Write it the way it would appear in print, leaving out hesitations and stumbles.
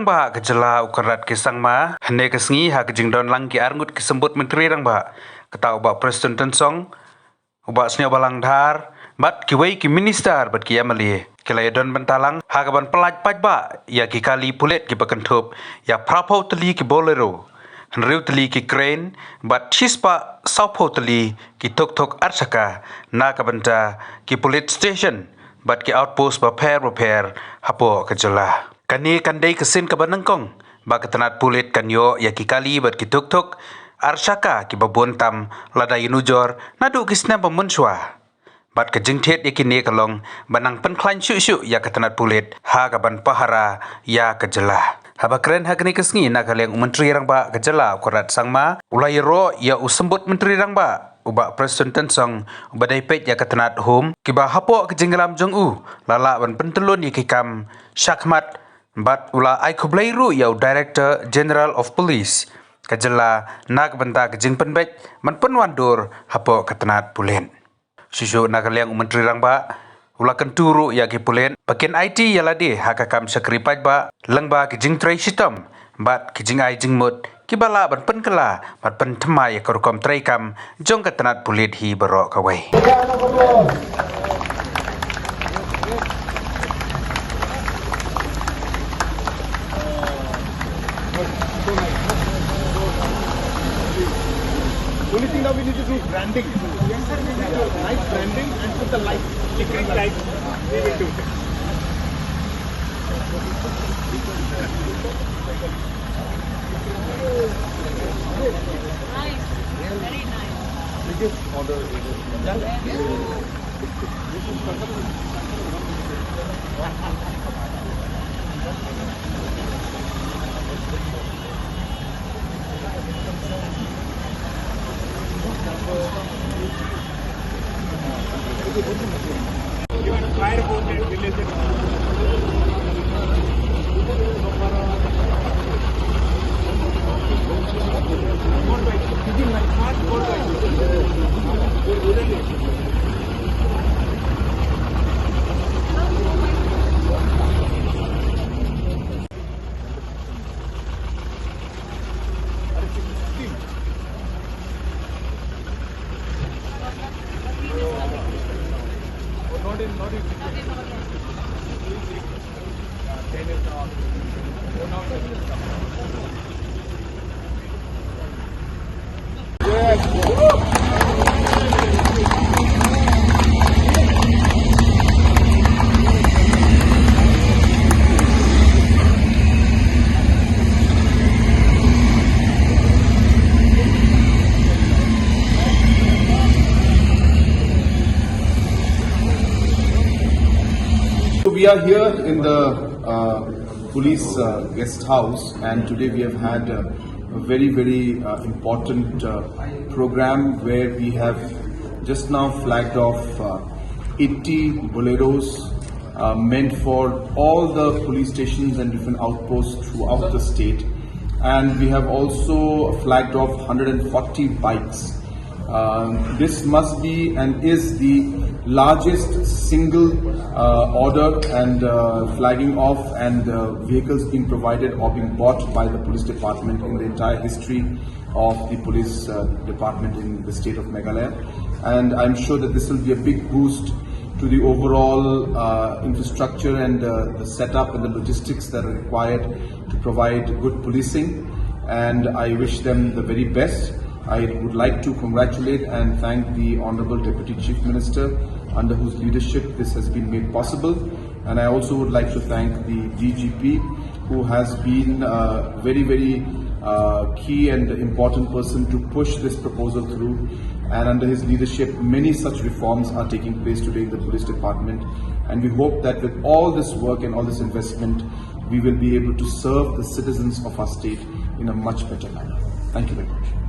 Rangbah ke jylla ukarat ke sangma hane ke sengi ha ke jingdon lang ki arngut ke sembut Myntri Rangbah ketau ba Preston Tensong uba snya balang dhar bat ki wei ki minister bat ki amali kelai don bentalang ha ka ban pelaj paj ba ya ki kali Pulit ki bakentup ya prapo teli ki Bolero Henriu teli ki crane bat chispa saupo teli ki tok arsaka na ka benta ki Pulit station bat ki outpost ba repair hapo ke jylla kani kandai kesin ka banangkong ba ketenat Pulit kanyo ya ki kali bat ki tok arsaka ki babontam ladai nujor nadu kisna bamunswa bat ke jingthet ya kini kalong banang penklan syu ya ketenat Pulit ha ka ban pahara ya ke jylla haba keren ha kini kesngi na kaleng Myntri Rangbah ke jylla kurat sangma ulai ro ya usembut Myntri Rangbah uba Preston Tensong uba daipet ya ketenat home kiba hapo ke jinglam jong lala ban pentelun ya kikam syakmat bat ula ai Bolero ya Director General of Police ke jylla nak benta ke jing penbet man penwandur hapo ketenat Pulit susu nak kaleng Myntri Rangbah ula kenturu ya ki Pulit pakin Aiti ya ladi hakakam sakripaj ba lengba ki jing trai sitam bat ki jing ai jing mut ki bala ban pen kala bat pen thmai ka rukom trai kam jong ketenat Pulit hi baro kawai Only thing now we need to do is branding. Nice branding and put the light, flickering light. We will do it. Nice, very nice. Biggest order. Fire boat and related. Not in. We are here in the police guest house, and today we have had a very important program where we have just now flagged off 80 Boleros meant for all the police stations and different outposts throughout the state, and we have also flagged off 140 bikes. This must be and is the largest single order and flagging off and vehicles being provided or being bought by the police department in the entire history of the police department in the state of Meghalaya. And I'm sure that this will be a big boost to the overall infrastructure and the setup and the logistics that are required to provide good policing. And I wish them the very best. I would like to congratulate and thank the Honorable Deputy Chief Minister, under whose leadership this has been made possible. And I also would like to thank the DGP, who has been a very key and important person to push this proposal through. And under his leadership, many such reforms are taking place today in the police department. And we hope that with all this work and all this investment, we will be able to serve the citizens of our state in a much better manner. Thank you very much.